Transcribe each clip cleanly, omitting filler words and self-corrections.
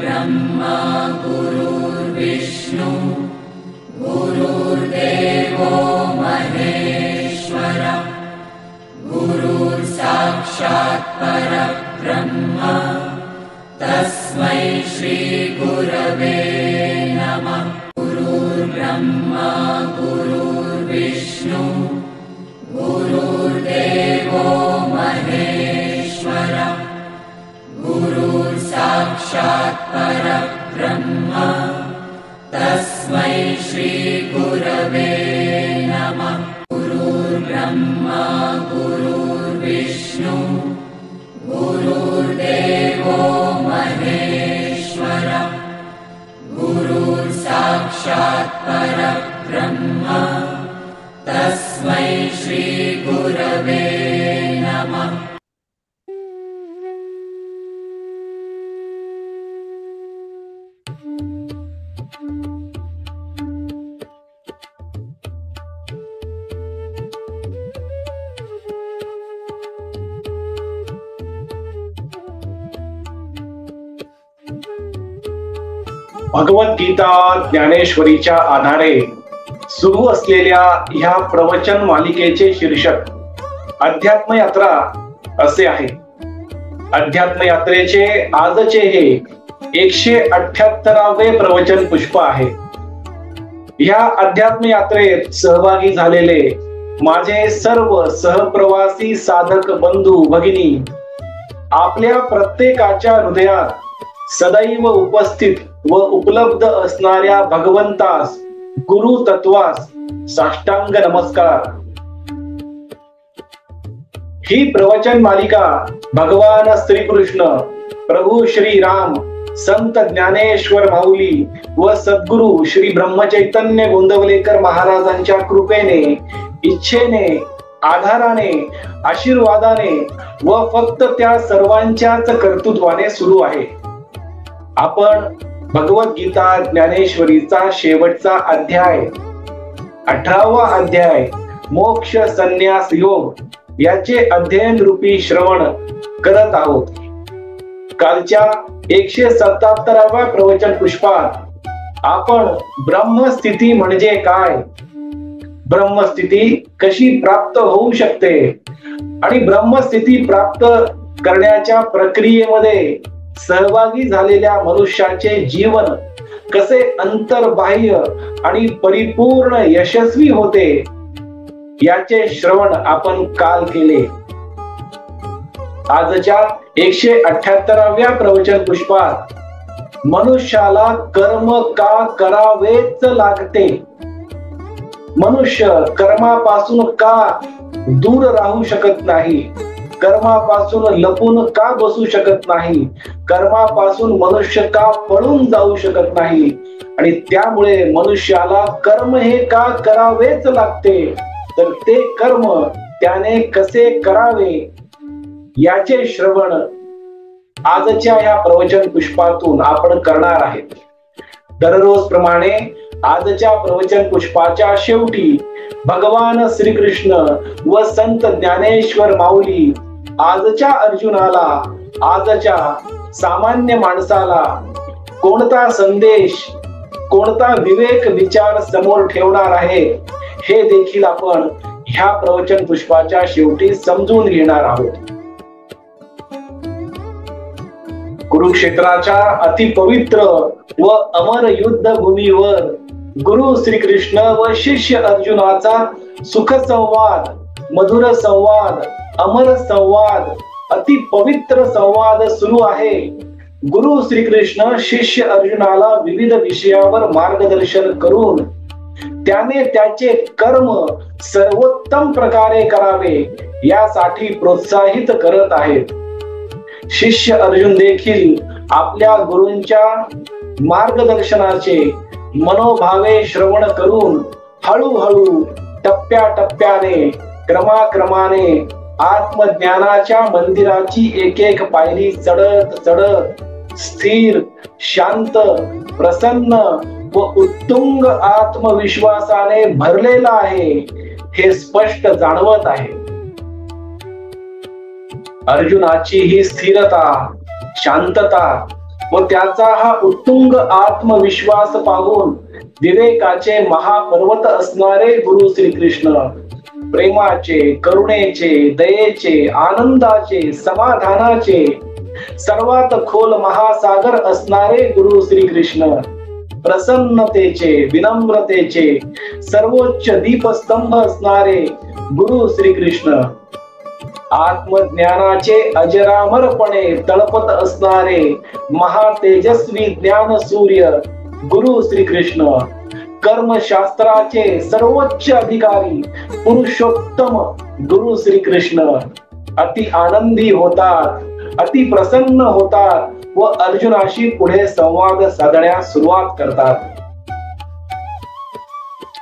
ब्रह्मा गुरुर्विष्णु गुरुर्देवो महेश्वर गुरुर्साक्षात् परब्रह्म तस्मै श्री गुरवे नमः। गुरुर्ब्रह्मा गुरुर्विष्णु गुरुर्देवो महेश्वर गुरुर्साक्षात् परब्रह्म तस्मै श्री गुरवे नमः। गुरुर्ब्रह्मा गुरुर्विष्णु गुरुर्देवो महेश्वर गुरुर्साक्षात् परब्रह्म तस्मै श्री गुरवे नमः। भगवद्गीता ज्ञानेश्वरीच्या आधारे सुरू असलेल्या ह्या प्रवचन मालिकेचे शीर्षक अध्यात्म यात्रा असे आहे। अध्यात्म यात्रेचे आजचे हे 178वे प्रवचन पुष्प आहे। ह्या अध्यात्म यात्रेत सहभागी झालेले माझे सर्व सहप्रवासी साधक बंधू भगिनी आपल्या प्रत्येकाच्या हृदयात सदैव उपस्थित व उपलब्ध असणाऱ्या भगवंतास गुरु तत्वास साष्टांग नमस्कार। ही प्रवचन मालिका भगवान श्रीकृष्ण, प्रभू श्री राम, संत ज्ञानेश्वर माऊली व सद्गुरु श्री ब्रह्मचैतन्य गोंदवलेकर महाराजांच्या कृपेने, इच्छेने, आधाराने, आशीर्वादाने व फक्त त्या सर्वांच्याच कर्तृत्वाने सुरू आहे। आपण भगवद्गीता ज्ञानेश्वरीचा शेवटचा अध्याय 18वा अध्याय मोक्ष संन्यास योग याचे अध्ययन रूपी श्रवण करत आहोत। कालच्या 177व्या प्रवचन पुष्पात आपण ब्रह्मस्थिती म्हणजे काय, ब्रह्मस्थिती कशी प्राप्त होऊ शकते आणि ब्रह्मस्थिती प्राप्त करण्याच्या प्रक्रियेमध्ये सहभागी झालेल्या मनुष्याचे जीवन कसे अंतर्बाह्य आणि परिपूर्ण यशस्वी होते याचे श्रवण आपण काल केले। आजच्या 178व्या प्रवचन पुष्पात मनुष्याला कर्म का करावेच लागते, मनुष्य कर्मापासून का दूर राहू शकत नाही, कर्मापासून लपून का बसू शकत नाही, कर्मापासून मनुष्य का पळून जाऊ शकत नाही आणि त्यामुळे मनुष्याला कर्म हे का करावेच लागते, तर ते कर्म त्याने कसे करावे याचे श्रवण आजच्या या प्रवचन पुष्पातून आपण करणार आहेत। दररोज प्रमाणे आजच्या प्रवचन पुष्पाच्या शेवटी भगवान श्रीकृष्ण व संत ज्ञानेश्वर माऊली आजच्या अर्जुनाला, आजच्या सामान्य माणसाला कोणता संदेश, कोणता विवेक विचार समोर ठेवणार आहे हे देखील आपण ह्या प्रवचन पुष्पाच्या शेवटी समजून घेणार आहोत। कुरुक्षेत्राच्या अतिपवित्र व अमर युद्ध भूमीवर गुरु श्रीकृष्ण व शिष्य अर्जुनाचा सुख संवाद, मधुर संवाद, अमर संवाद, अति पवित्र संवाद सुरू आहे। गुरु श्रीकृष्ण शिष्य अर्जुनाला विविध विषयावर मार्गदर्शन करून त्याने त्याचे कर्म सर्वोत्तम प्रकारे करावे यासाठी प्रोत्साहित करत आहेत। शिष्य अर्जुन देखील आपल्या गुरूंच्या मार्गदर्शनाचे मनोभावे श्रवण करून हळूहळू टप्प्याटप्प्याने क्रमाक्रमाने आत्मज्ञानाच्या मंदिराची एक एक पायरी चढत चढत स्थिर, शांत, प्रसन्न व उत्तुंग आत्मविश्वासाने भरलेला आहे हे स्पष्ट जाणवत आहे। अर्जुनाची ही स्थिरता, शांतता व त्याचा हा उत्तुंग आत्मविश्वास पाहून विवेकाचे महापर्वत असणारे गुरु श्रीकृष्ण, प्रेमाचे, करुणेचे, दयेचे, आनंदाचे, समाधानाचे सर्वात खोल महासागर असणारे गुरु श्रीकृष्ण, प्रसन्नतेचे, विनम्रतेचे सर्वोच्च दीपस्तंभ असणारे गुरु श्रीकृष्ण, आत्मज्ञानाचे अजरामरपणे तळपत असणारे महातेजस्वी ज्ञान सूर्य गुरु श्रीकृष्ण, कर्मशास्त्राचे सर्वोच्च अधिकारी पुरुषोत्तम गुरु श्रीकृष्ण अति आनंदी होतात, अति प्रसन्न होतात व अर्जुनाशी पुढे संवाद साधण्यास सुरुवात करतात.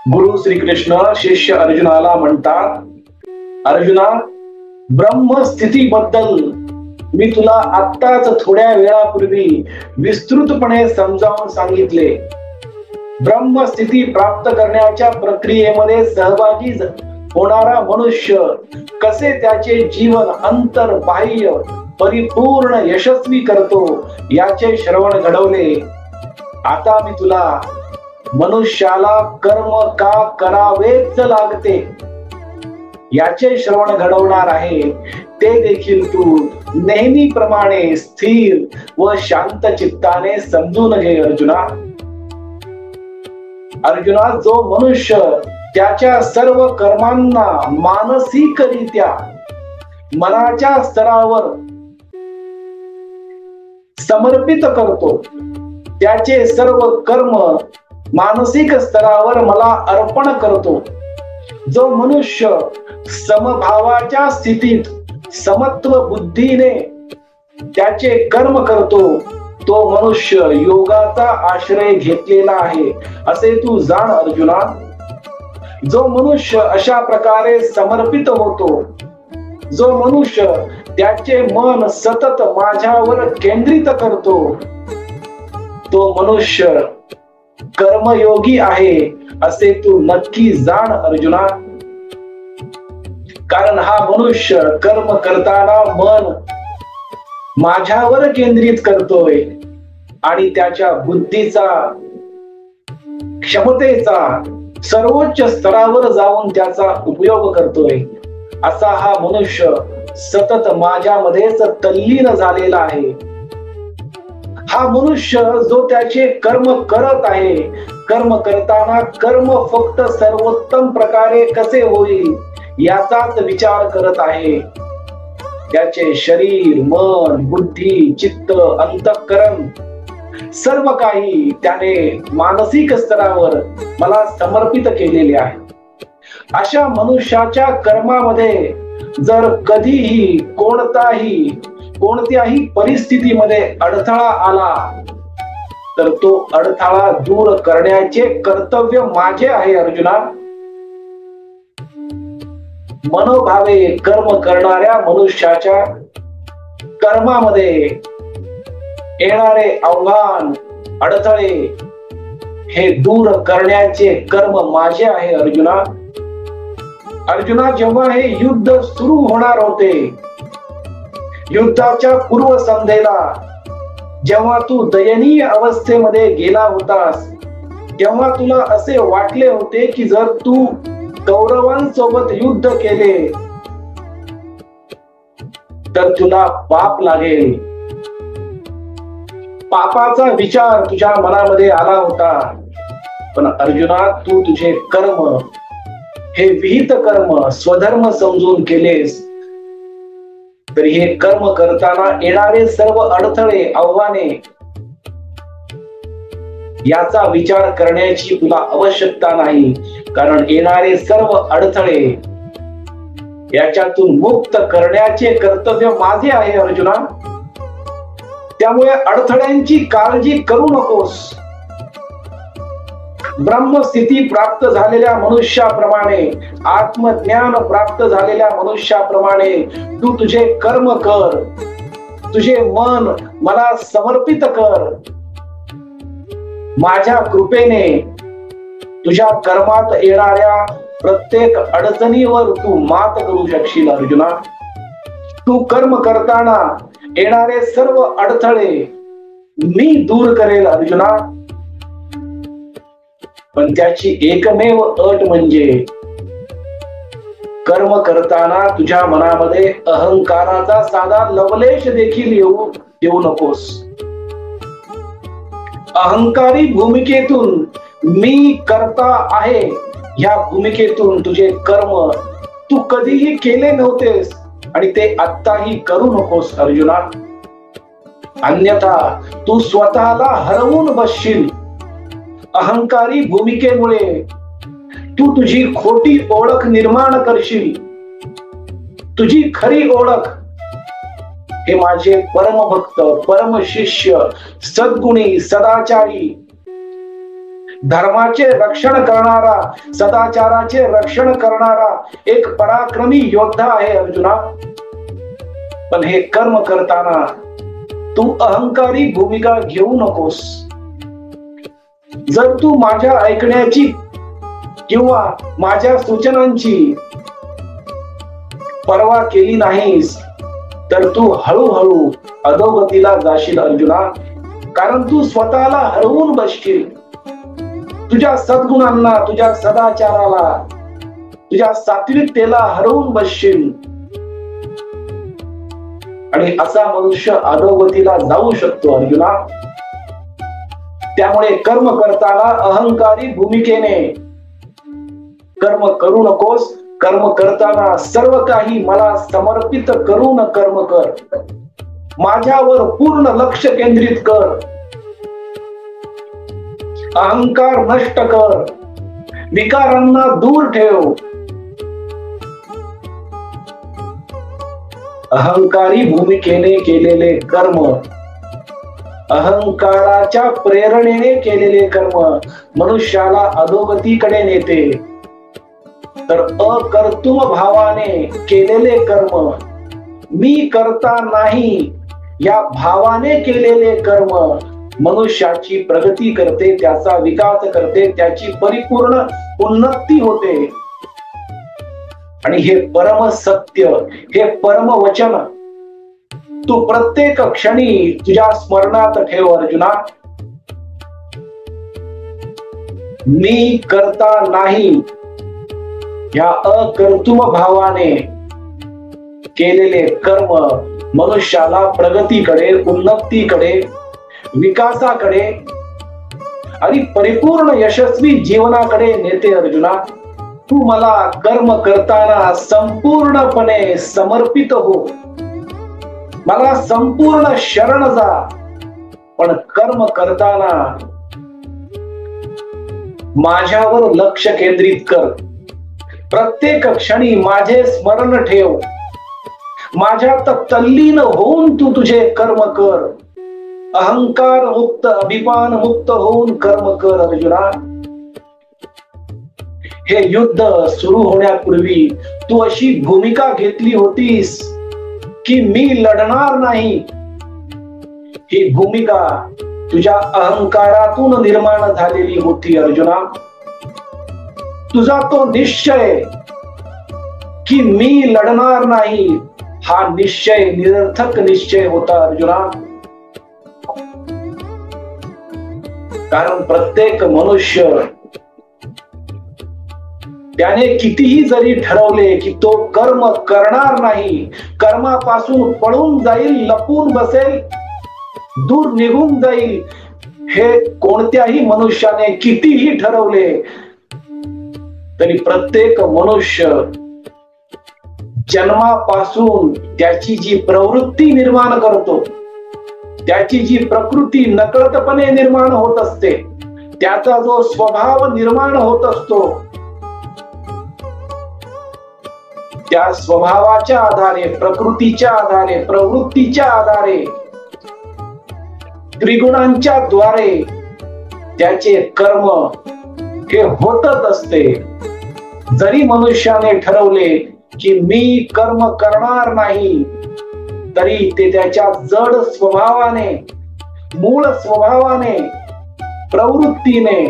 गुरु श्रीकृष्ण शिष्य अर्जुनाला म्हणतात, अर्जुना, ब्रह्मस्थितीबद्दल मी तुला आत्ताच थोड्या वेळापूर्वी विस्तृतपणे समजावून सांगितले. ब्रह्मस्थिती प्राप्त करण्याच्या प्रक्रियेमध्ये सहभागी होणारा मनुष्य कसे त्याचे जीवन अंतर बाह्य परिपूर्ण यशस्वी करतो याचे श्रवण घडवले. आता मी तुला मनुष्याला कर्म का करावेच लागते याचे श्रवण घडवणार आहे. ते देखील तू नेहमीप्रमाणे स्थिर व शांत चित्ताने समजून घे. अर्जुना, जो मनुष्य त्याच्या सर्व कर्मांना मानसिकरित्या मनाच्या स्तरावर समर्पित करतो, त्याचे सर्व कर्म मानसिक स्तरावर मला अर्पण करतो, जो मनुष्य समभावाच्या स्थितीत समत्व बुद्धीने त्याचे कर्म करतो, तो मनुष्य योगाचा आश्रय घेतलेला आहे असे तू जाण. अर्जुना, जो मनुष्य अशा प्रकारे समर्पित होतो, जो मनुष्य त्याचे मन सतत माझ्यावर केंद्रित करतो, तो मनुष्य कर्मयोगी आहे असे तू नक्की जाण. अर्जुना, कारण हा मनुष्य कर्म करताना मन माझ्यावर केंद्रित करतोय आणि त्याच्या बुद्धीचा, क्षमतेचा सर्वोच्च स्तरावर जाऊन त्याचा उपयोग करतोय. असा हा मनुष्य सतत माझ्यामध्येच तल्लीन झालेला आहे. हा मनुष्य जो त्याचे कर्म करत आहे, कर्म करताना कर्म फक्त सर्वोत्तम प्रकारे कसे होईल याचाच विचार करत आहे. त्याचे शरीर, मन, बुद्धी, चित्त, अंतःकरण सर्व काही त्याने मानसिक स्तरावर मला समर्पित केलेले आहे. अशा मनुष्याच्या कर्मामध्ये जर कधीही कोणत्याही परिस्थितीमध्ये अडथळा आला तर तो अडथळा दूर करण्याचे कर्तव्य माझे आहे. अर्जुना, मनोभावे कर्म करणाऱ्या मनुष्याच्या कर्मामध्ये येणारे आव्हान, अडथळे हे दूर करण्याचे कर्म माझे आहे. अर्जुना, जेव्हा हे युद्ध सुरू होणार होते, युद्धाच्या पूर्वसंध्येला जेव्हा तू दयनीय अवस्थेमध्ये गेला होतास, तेव्हा तुला असे वाटले होते की जर तू कौरवांसोबत युद्ध केले तर तुला पाप लागेल. पापाचा विचार तुझ्या मनामध्ये आला होता. पण अर्जुना, तू तुझे कर्म हे विहित कर्म स्वधर्म समजून केलेस, तर हे कर्म करताना येणारे सर्व अडथळे, आव्हाने याचा विचार करण्याची तुला आवश्यकता नाही. कारण येणारे सर्व अडथळे याच्यातून मुक्त करण्याचे कर्तव्य माझे आहे. अर्जुना, त्यामुळे अडथळ्यांची काळजी करू नकोस. ब्रह्मस्थिती प्राप्त झालेल्या मनुष्याप्रमाणे, आत्मज्ञान प्राप्त झालेल्या मनुष्याप्रमाणे तू तुझे कर्म कर, तुझे मन मला समर्पित कर. माझ्या कृपेने तुझ्या कर्मात येणाऱ्या प्रत्येक अडचणीवर तू मात करू शकशील. अर्जुना, तू कर्म करताना येणारे सर्व अडथळे मी दूर करेल अर्जुना. पण त्याची एकमेव अट म्हणजे कर्म करताना तुझ्या मनामध्ये अहंकाराचा साधा लवलेश देखील येऊ देऊ नकोस. अहंकारी भूमिकेतून मी करता आहे या भूमिकेतून तुझे कर्म तू कधीही केले नव्हतेस आणि ते आत्ताही करू नकोस अर्जुना. अन्यथा तू स्वतःला हरवून बसशील. अहंकारी भूमिकेमुळे तू तुझी खोटी ओळख निर्माण करशील. तुझी खरी ओळख हे माझे परमभक्त, परमशिष्य, सद्गुणी, सदाचारी, धर्माचे रक्षण करणारा, सदाचाराचे रक्षण करणारा एक पराक्रमी योद्धा आहे अर्जुना. पण हे कर्म करताना तू अहंकारी भूमिका घेऊ नकोस. जर तू माझ्या ऐकण्याची किंवा माझ्या सूचनांची पर्वा केली नाहीस तर तू हळूहळू अधोगतीला जाशील अर्जुना. कारण तू स्वतःला हरवून बसशील. तुझ्या सद्गुणांना, तुझ्या सदाचाराला, तुझ्या सात्विकतेला हरवून बसशील. आणि असा मनुष्य अधोगतीला जाऊ शकतो अर्जुना. त्यामुळे कर्म करताना अहंकारी भूमिकेने कर्म करू नकोस. कर्म करताना सर्व काही मला समर्पित करून कर्म कर. माझ्यावर पूर्ण लक्ष केंद्रित कर. अहंकार नष्ट कर. विकारांना दूर ठेव. अहंकारी भूमिकेने केलेले कर्म, अहंकाराच्या प्रेरणेने केलेले कर्म मनुष्याला अधोगतीकडे नेते. तर अकर्तुम भावाने केलेले कर्म, मी करता नाही या भावाने केलेले कर्म मनुष्याची प्रगती करते, त्याचा विकास करते, त्याची परिपूर्ण उन्नती होते. आणि हे परम सत्य, हे परम वचन तू प्रत्येक क्षणी तुझ्या स्मरणात ठेव अर्जुना. मी करता नाही या अकर्तुम भावाने केलेले कर्म मनुष्याला प्रगतीकडे, उन्नतीकडे, विकासाकडे आणि परिपूर्ण यशस्वी जीवनाकडे नेते अर्जुना. तू मला कर्म करताना संपूर्णपणे समर्पित हो. मला संपूर्ण शरण जा. पण कर्म करताना माझ्यावर लक्ष केंद्रित कर. प्रत्येक क्षणी माझे स्मरण ठेव. माझ्यात तल्लीन होऊन तू तुझे कर्म कर. अहंकार मुक्त, अभिमान मुक्त होऊन कर्म कर अर्जुना. हे युद्ध सुरू होण्यापूर्वी तू अशी भूमिका घेतली होतीस की मी लढणार नाही. ही भूमिका तुझ्या अहंकारातून निर्माण झालेली होती अर्जुना. तुझा तो निश्चय की मी लढणार नाही हा निश्चय निरर्थक निश्चय होता अर्जुना. कारण प्रत्येक मनुष्य त्याने कितीही जरी ठरवले की तो कर्म करणार नाही, कर्मापासून पळून जाईल, लपून बसेल, दूर निघून जाईल, हे कोणत्याही मनुष्याने कितीही ठरवले तरी प्रत्येक मनुष्य जन्मापासून त्याची जी प्रवृत्ती निर्माण करतो, त्याची जी प्रकृती नकळतपणे निर्माण होत असते, त्याचा जो स्वभाव निर्माण होत असतो, त्या स्वभावाच्या आधारे, प्रकृतीच्या आधारे, प्रवृत्तीच्या आधारे, त्रिगुणांच्या द्वारे त्याचे कर्म हे होतच असते. जरी मनुष्याने ठरवले की मी कर्म करणार नाही तरी ते त्याच्या जड स्वभावाने, मूळ स्वभावाने, प्रवृत्तीने,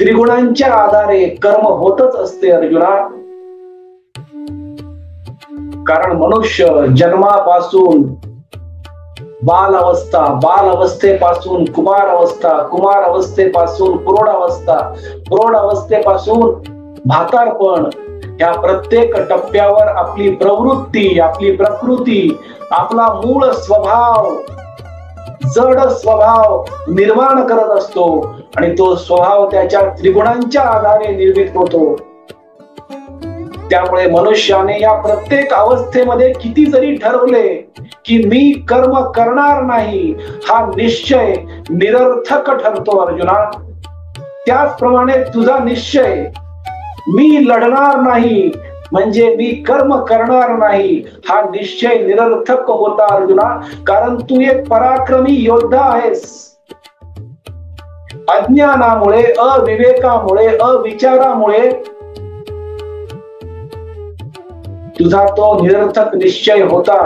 त्रिगुणांच्या आधारे कर्म होतच असते अर्जुना. कारण मनुष्य जन्मापासून बाल अवस्था, बाल अवस्थेपासून कुमार अवस्था, कुमार अवस्थेपासून प्रौढ अवस्था, प्रौढ अवस्थेपासून म्हातारपण, या प्रत्येक टप्प्यावर आपली प्रवृत्ती, आपली प्रकृती, आपला मूळ स्वभाव, जड स्वभाव निर्माण करत असतो आणि तो स्वभाव त्याच्या त्रिगुणांच्या आधारे निर्मित होतो. त्यामुळे मनुष्याने या प्रत्येक अवस्थेमध्ये किती जरी ठरवले की मी कर्म करणार नाही, हा निश्चय निरर्थक ठरतो अर्जुना. त्याचप्रमाणे तुझा निश्चय मी लढणार नाही म्हणजे मी कर्म करणार नाही, हा निश्चय निरर्थक होता अर्जुना. कारण तू एक पराक्रमी योद्धा आहेस. अज्ञानामुळे, अविवेकामुळे, अविचारामुळे तुझा तो निरर्थक निश्चय होता.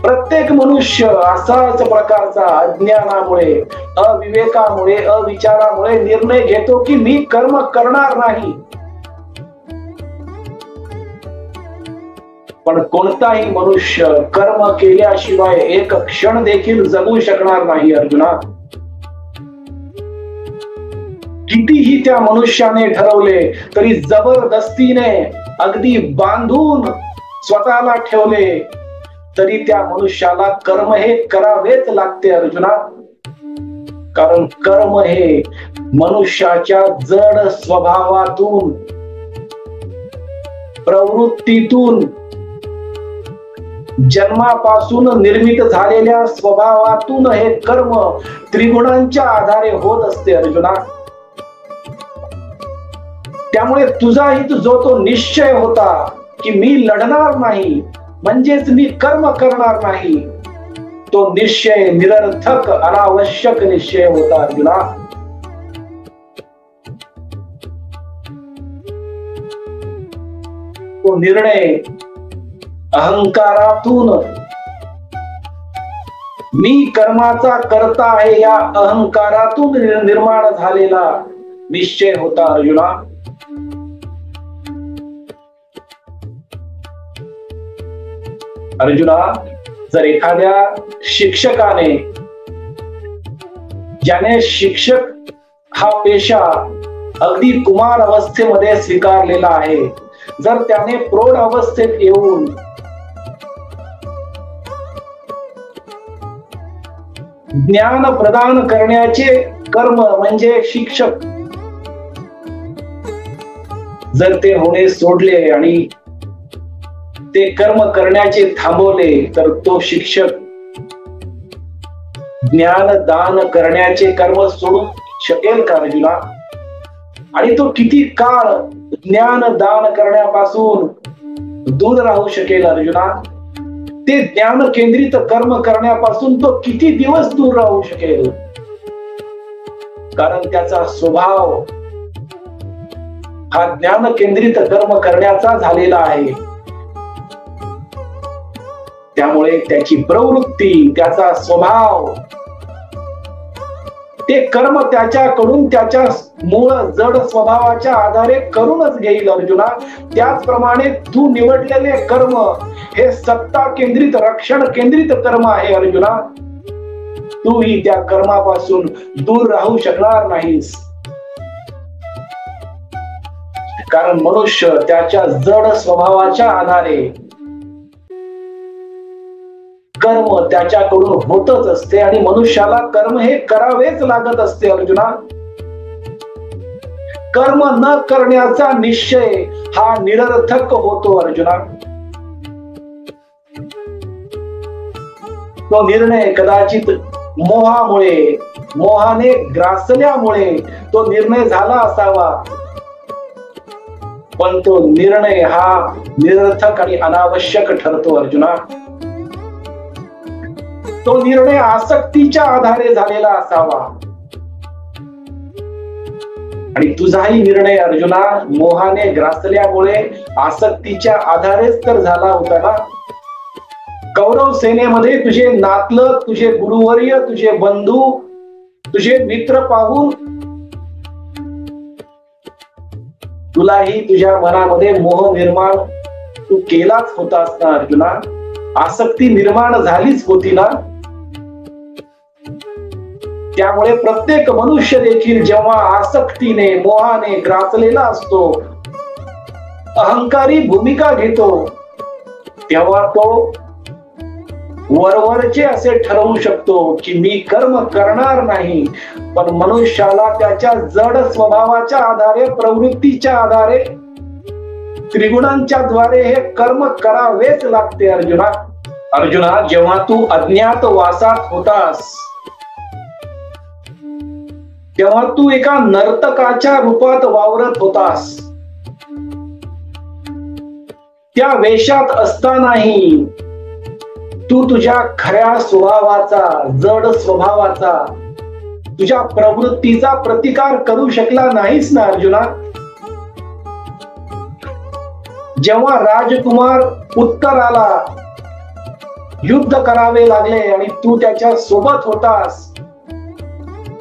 प्रत्येक मनुष्य असाच प्रकारचा अज्ञानामुळे, अविवेकामुळे, अविचारामुळे निर्णय घेतो की मी कर्म करणार नाही. पण कोणताही मनुष्य कर्म केल्याशिवाय एक क्षण देखील जगू शकणार नाही अर्जुना. कितीही त्या मनुष्याने ठरवले तरी जबरदस्तीने अगदी बांधून स्वतःला ठेवले तरी त्या मनुष्याला कर्म हे करावेच लागते अर्जुना. कारण कर्म हे मनुष्याच्या जड स्वभावातून, प्रवृत्तीतून, जन्मापासून निर्मित झालेल्या स्वभावातून हे कर्म त्रिगुणांच्या आधारे होत असते अर्जुना. त्यामुळे तुझाही जो तो निश्चय होता की मी लढणार नाही म्हणजेच मी कर्म करणार नाही, तो निश्चय निरर्थक, अनावश्यक निश्चय होता अर्जुना. तो निर्णय अहंकारातून, मी कर्माचा करता आहे या अहंकारातून निर्माण झालेला निश्चय होता अर्जुना. अर्जुना, जर एखाद्या शिक्षकाने, ज्याने शिक्षक हा पेशा अगदी कुमार अवस्थेमध्ये स्वीकारलेला आहे, जर त्याने प्रौढ अवस्थेत येऊन ज्ञान प्रदान करण्याचे कर्म म्हणजे शिक्षक, जर ते होणे सोडले आणि ते कर्म करण्याचे थांबवले तर तो शिक्षक ज्ञान दान करण्याचे कर्म सोडू शकेल का अर्जुना? आणि तो किती काळ ज्ञान दान करण्यापासून दूर राहू शकेल अर्जुना? ते ज्ञान केंद्रित कर्म करण्यापासून तो किती दिवस दूर राहू शकेल? कारण त्याचा स्वभाव हा ज्ञान केंद्रित कर्म करण्याचा झालेला आहे. त्यामुळे त्याची प्रवृत्ती, त्याचा स्वभाव, ते कर्म त्याच्याकडून त्याच्या मूळ जड स्वभावाच्या आधारे करूनच घेईल अर्जुना. त्याचप्रमाणे तू निवडलेले कर्म हे सत्ता केंद्रित, रक्षण केंद्रित कर्म आहे अर्जुना. तूही त्या कर्मापासून दूर राहू शकणार नाहीस. कारण मनुष्य त्याच्या जड स्वभावाच्या आधारे कर्म त्याच्याकडून होतच असते आणि मनुष्याला कर्म हे करावेच लागत असते अर्जुना. कर्म न करण्याचा निश्चय हा निरर्थक होतो अर्जुना. तो निर्णय कदाचित मोहामुळे, मोहाने ग्रासल्यामुळे तो निर्णय झाला असावा, पण तो निर्णय हा निरर्थक आणि अनावश्यक ठरतो अर्जुना. तो निर्णय आसक्तीच्या आधारे झालेला असावा आणि तुझाही निर्णय अर्जुना मोहाने ग्रासल्यामुळे आसक्तीच्या आधारेच तर झाला होता ना. कौरव सेनेमध्ये तुझे नातलग, तुझे गुरुवर्य, तुझे बंधू, तुझे मित्र पाहून तुलाही तुझ्या मनामध्ये मोह निर्माण तू केलाच होतास ना अर्जुना. आसक्ती निर्माण झालीच होती ना. त्यामुळे प्रत्येक मनुष्य देखील जेव्हा आसक्तीने मोहाने ग्रासलेला असतो, अहंकारी भूमिका घेतो, तेव्हा तो वरवरचे असे ठरवू शकतो की मी कर्म करणार नाही. पण मनुष्याला त्याच्या जड स्वभावाच्या आधारे, प्रवृत्तीच्या आधारे, त्रिगुणांच्या द्वारे हे कर्म करावेच लागते. अर्जुना, जेव्हा तू अज्ञात वासात होतास, तेव्हा तू एका नर्तकाच्या रूपात वावरत होतास. त्या वेशात असतानाही तू तुझ्या खऱ्या स्वभावाचा, जड स्वभावाचा, तुझ्या प्रवृत्तीचा प्रतिकार करू शकला नाहीस ना अर्जुना. जेव्हा राजकुमार उत्तराला युद्ध करावे लागले आणि तू त्याच्या सोबत होतास,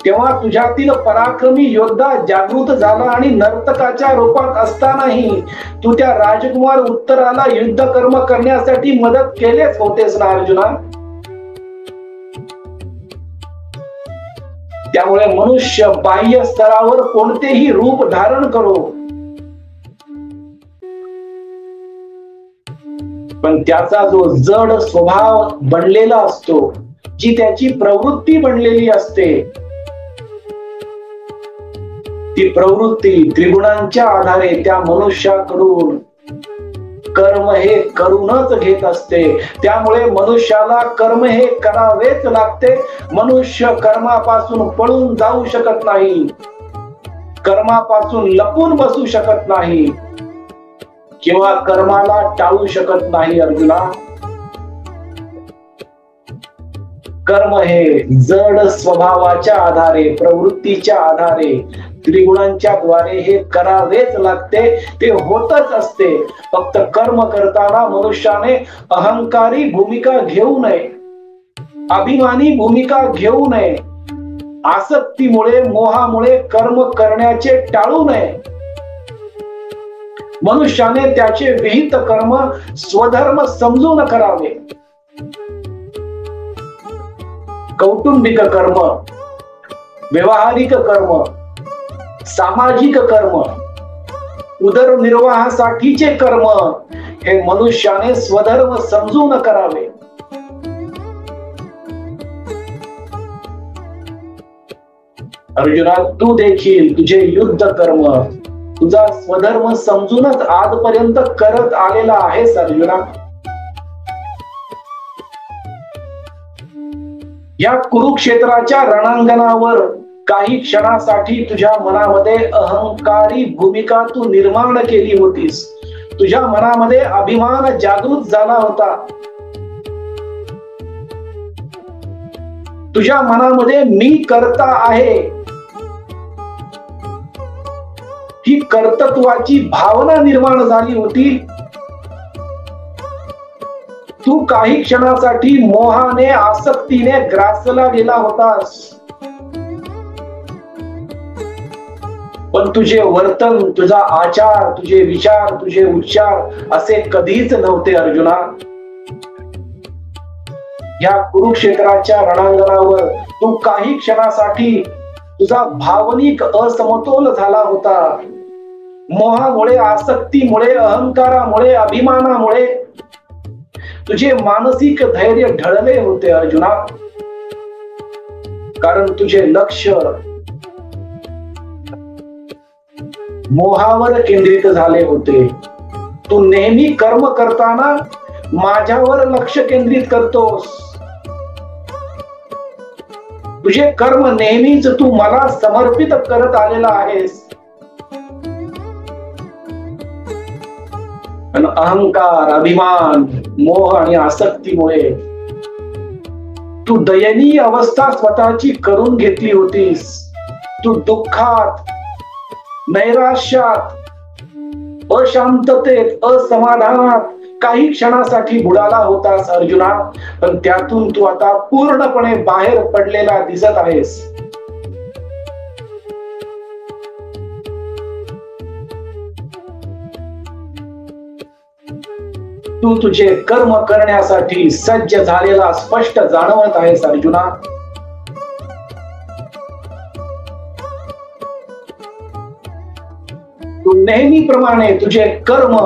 तेव्हा तुझ्यातील पराक्रमी योद्धा जागृत झाला आणि नर्तकाच्या रूपात असतानाही तू त्या राजकुमार उत्तराला युद्ध कर्म करण्यासाठी मदत केलेच होतेस ना अर्जुना. त्यामुळे मनुष्य बाह्य स्तरावर कोणतेही रूप धारण करो, पण त्याचा जो जड स्वभाव बनलेला असतो, जी त्याची प्रवृत्ती बनलेली असते, ती प्रवृत्ती त्रिगुणांच्या आधारे त्या मनुष्याकडून कर्म हे करूनच घेत असते. त्यामुळे मनुष्याला कर्म हे करावेच लागते. मनुष्य कर्मापासून पळून जाऊ शकत नाही, कर्मापासून लपून बसू शकत नाही किंवा कर्माला टाळू शकत नाही अर्जुना. कर्म हे जड स्वभावाच्या आधारे, प्रवृत्तीच्या आधारे, त्रिगुणांच्या द्वारे हे करावेच लागते. ते होतच असते. फक्त कर्म करताना मनुष्याने अहंकारी भूमिका घेऊ नये, अभिमानी भूमिका घेऊ नये, आसक्तीमुळे, मोहामुळे कर्म करण्याचे टाळू नये. मनुष्याने त्याचे विहित कर्म स्वधर्म समजून करावे. कौटुंबिक कर्म, व्यवहारिक कर्म, सामाजिक कर्म, उदरनिर्वाहासाठीचे कर्म हे मनुष्याने स्वधर्म समजून करावे. अर्जुना, तू देखील तुझे युद्ध कर्म, तुझा स्वधर्म समजूनच आजपर्यंत करत आलेला आहेस अर्जुना. या कुरुक्षेत्राच्या रणांगणावर काही क्षणासाठी तुझ्या मनामध्ये अहंकारी भूमिका तू निर्माण केली होतीस. तुझ्या मनामध्ये अभिमान जागृत झाला होता. तुझ्या मनामध्ये मी कर्ता आहे ही कर्तृत्वाची भावना निर्माण झाली होती. तू काही क्षणासाठी मोहाने, आसक्तीने ग्रासला गेला होतास. पण तुझे वर्तन, तुझा आचार, तुझे विचार, तुझे उच्चार असे कधीच नव्हते अर्जुना. या कुरुक्षेत्राच्या रणांगणावर तू काही क्षणासाठी तुझा भावनिक असमतोल झाला होता. मोहामुळे, आसक्तीमुळे, अहंकारामुळे, अभिमानामुळे तुझे मानसिक धैर्य ढळले होते अर्जुना. कारण तुझे लक्ष मोहावर केंद्रित झाले होते. तू नेहमी कर्म करताना माझ्यावर लक्ष केंद्रित करतोस. तुझे कर्म नेहमीच तू मला समर्पित करत आलेला आहेस. पण अहंकार, अभिमान, मोह आणि आसक्तीमुळे तू दयनीय अवस्था स्वतःची करून घेतली होतीस. तू दुःखात, नैराश्यात, अशांततेत, असमाधानात काही क्षणासाठी बुडाला होतास अर्जुना. पण त्यातून तू आता पूर्णपणे बाहेर पडलेला दिसत आहेस. तू तुझे कर्म करण्यासाठी सज्ज झालेला स्पष्ट जाणवत आहेस अर्जुना. तू नेहमीप्रमाणे तुझे कर्म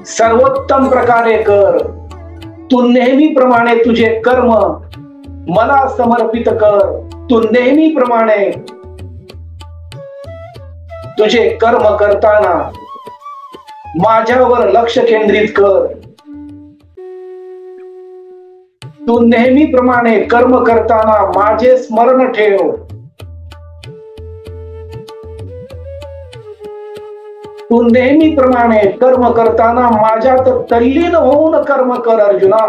सर्वोत्तम प्रकारे कर. तू नेहमीप्रमाणे तुझे कर्म मला समर्पित कर. तू नेहमीप्रमाणे तुझे कर्म करताना माझ्यावर लक्ष केंद्रित कर. तू नेहमीप्रमाणे कर्म करताना माझे स्मरण ठेव. तू नेहमीप्रमाणे कर्म करताना माझ्यात तल्लीन होऊन कर्म कर अर्जुना.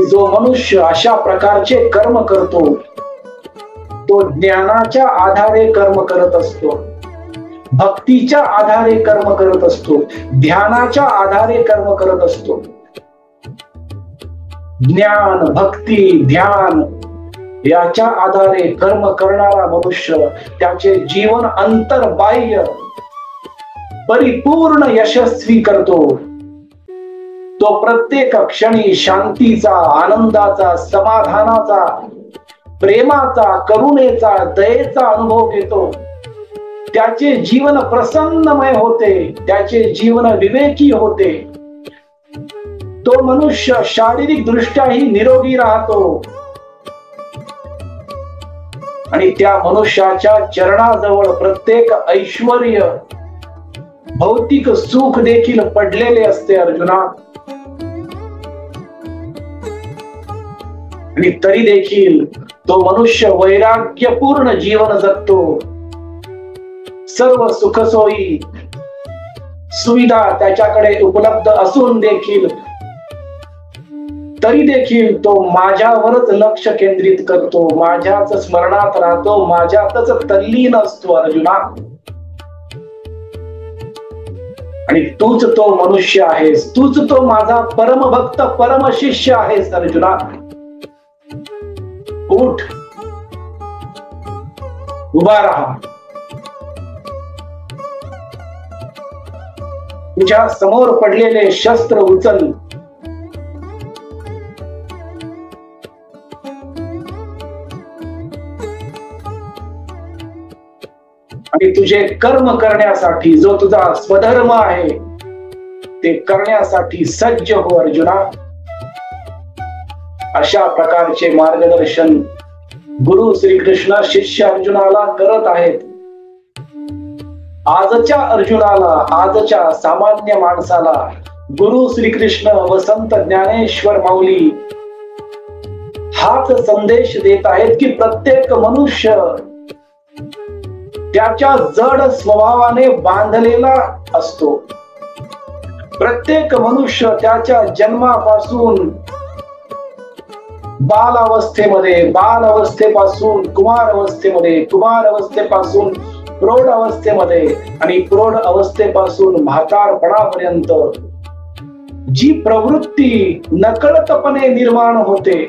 जो मनुष्य अशा प्रकारचे कर्म करतो तो ज्ञानाच्या आधारे कर्म करत असतो, भक्तीच्या आधारे कर्म करत असतो, ध्यानाच्या आधारे कर्म करत असतो. ज्ञान, भक्ती, ध्यान याच्या आधारे कर्म करणारा मनुष्य त्याचे जीवन अंतर्बाह्य परिपूर्ण यशस्वी करतो. तो प्रत्येक क्षणी शांतीचा, आनंदाचा, समाधानाचा, प्रेमाचा, करुणेचा, दयेचा अनुभव घेतो. त्याचे जीवन प्रसन्नमय होते, त्याचे जीवन विवेकी होते. तो मनुष्य शारीरिक दृष्ट्याही निरोगी राहतो आणि त्या मनुष्याच्या चरणाजवळ प्रत्येक ऐश्वर्य, भौतिक सुख देखील पडलेले असते अर्जुना. आणि तरी देखील तो मनुष्य वैराग्यपूर्ण जीवन जगतो. सर्व सुखसोयी सुविधा त्याच्याकडे उपलब्ध असून देखील तरी देखील तो माझ्यावरच लक्ष केंद्रित करतो, माझ्याच स्मरणात राहतो, माझ्यातच तल्लीन असतो अर्जुना. आणि तूच तो मनुष्य आहेस, तूच तो माझा परमभक्त परमशिष्य आहेस अर्जुना. उठ, उभा राहा. तुझ्या समोर पडलेले शस्त्र उचल. आणि तुझे कर्म करण्यासाठी जो तुझा स्वधर्म आहे ते करण्यासाठी सज्ज हो अर्जुना. अशा प्रकारचे मार्गदर्शन गुरु श्रीकृष्ण शिष्य अर्जुनाला करत आहेत. आजच्या अर्जुनाला, आजच्या सामान्य माणसाला गुरु श्रीकृष्ण व संत ज्ञानेश्वर माऊली हाच संदेश देत आहेत की प्रत्येक मनुष्य त्याच्या जड स्वभावाने बांधलेला असतो. प्रत्येक मनुष्य त्याच्या जन्मापासून बालावस्थेमध्ये, बालावस्थेपासून कुमार अवस्थेमध्ये, कुमार अवस्थेपासून प्रौढ अवस्थेमध्ये आणि प्रौढ अवस्थेपासून म्हातारपणापर्यंत जी प्रवृत्ती नकळतपणे निर्माण होते,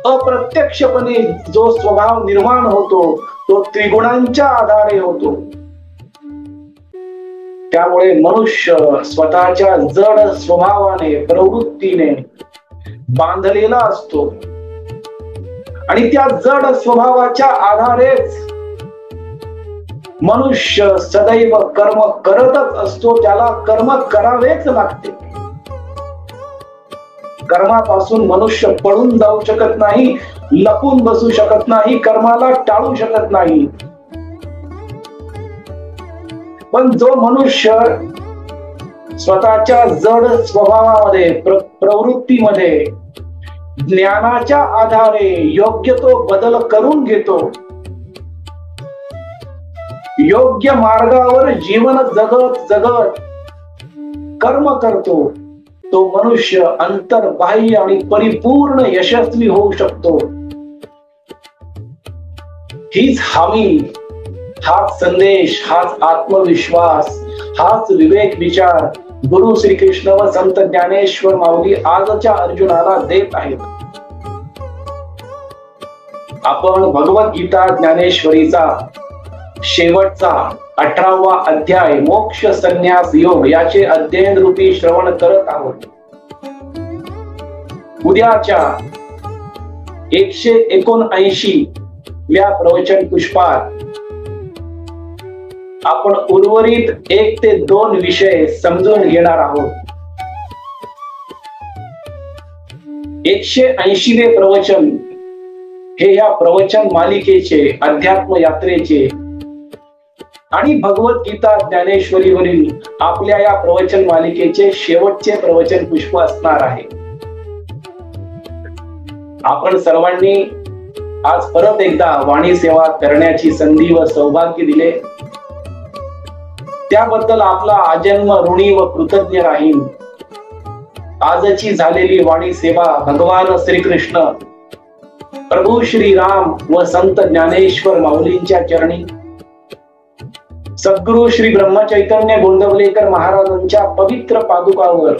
अप्रत्यक्षपणे जो स्वभाव निर्माण होतो तो त्रिगुणांच्या आधारे होतो. त्यामुळे मनुष्य स्वतःच्या जड स्वभावाने, प्रवृत्तीने बांधलेला असतो आणि त्या जड स्वभावाच्या आधारेच मनुष्य सदैव कर्म करतच असतो. त्याला कर्म करावेच लागते. कर्मापासून मनुष्य पळून जाऊ शकत नाही, लपून बसू शकत नाही, कर्माला टाळू शकत नाही. पण जो मनुष्य स्वतःच्या जड स्वभावामध्ये, प्रवृत्तीमध्ये ज्ञानाच्या आधारे योग्य तो बदल करून घेतो, योग्य मार्गावर जीवन जगत जगत कर्म करतो, तो मनुष्य अंतर्बाह्य आणि परिपूर्ण यशस्वी होऊ शकतो. हीच हमी, हाच संदेश, हाच आत्मविश्वास, हाच विवेक विचार गुरु श्रीकृष्ण व संत ज्ञानेश्वर माऊली आजच्या अर्जुनाला देत आहेत. आपण भगवद्गीता ज्ञानेश्वरीचा शेवटचा 18वा अध्याय मोक्ष संन्यास योग याचे अध्ययन रूपी श्रवण करत आहोत. उद्याच्या 179व्या प्रवचन पुष्पात आपण उर्वरित 1 ते 2 विषय समजून घेणार आहोत. 180वे प्रवचन हे या प्रवचन मालिकेचे, अध्यात्म यात्रेचे आणि भगवद्गीता ज्ञानेश्वरीवरील आपल्या या प्रवचन मालिकेचे शेवटचे प्रवचन पुष्प असणार आहे. आपण सर्वांनी आज परत एकदा वाणी सेवा करण्याची संधी व सौभाग्य दिले, त्याबद्दल आपला आजन्म ऋणी व कृतज्ञ राहीन. आजची झालेली वाणी सेवा भगवान श्रीकृष्ण, प्रभू श्री राम व संत ज्ञानेश्वर माऊलींच्या चरणी, सद्गुरु श्री ब्रह्मचैतन्य गोंदवलेकर महाराजांच्या पवित्र पादुकावर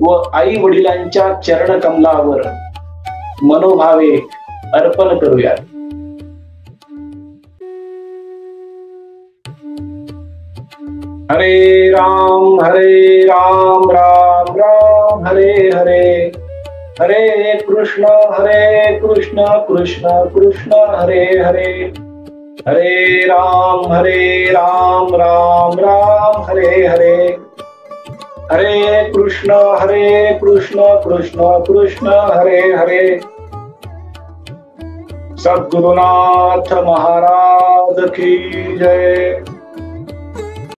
व आई वडिलांच्या चरण कमलावर मनोभावे अर्पण करूयात. हरे राम राम राम हरे हरे, हरे कृष्ण कृष्ण कृष्ण हरे हरे, हरे राम राम राम हरे हरे, हरे कृष्ण कृष्ण कृष्ण हरे हरे. सद्गुरुनाथ महाराज की जय.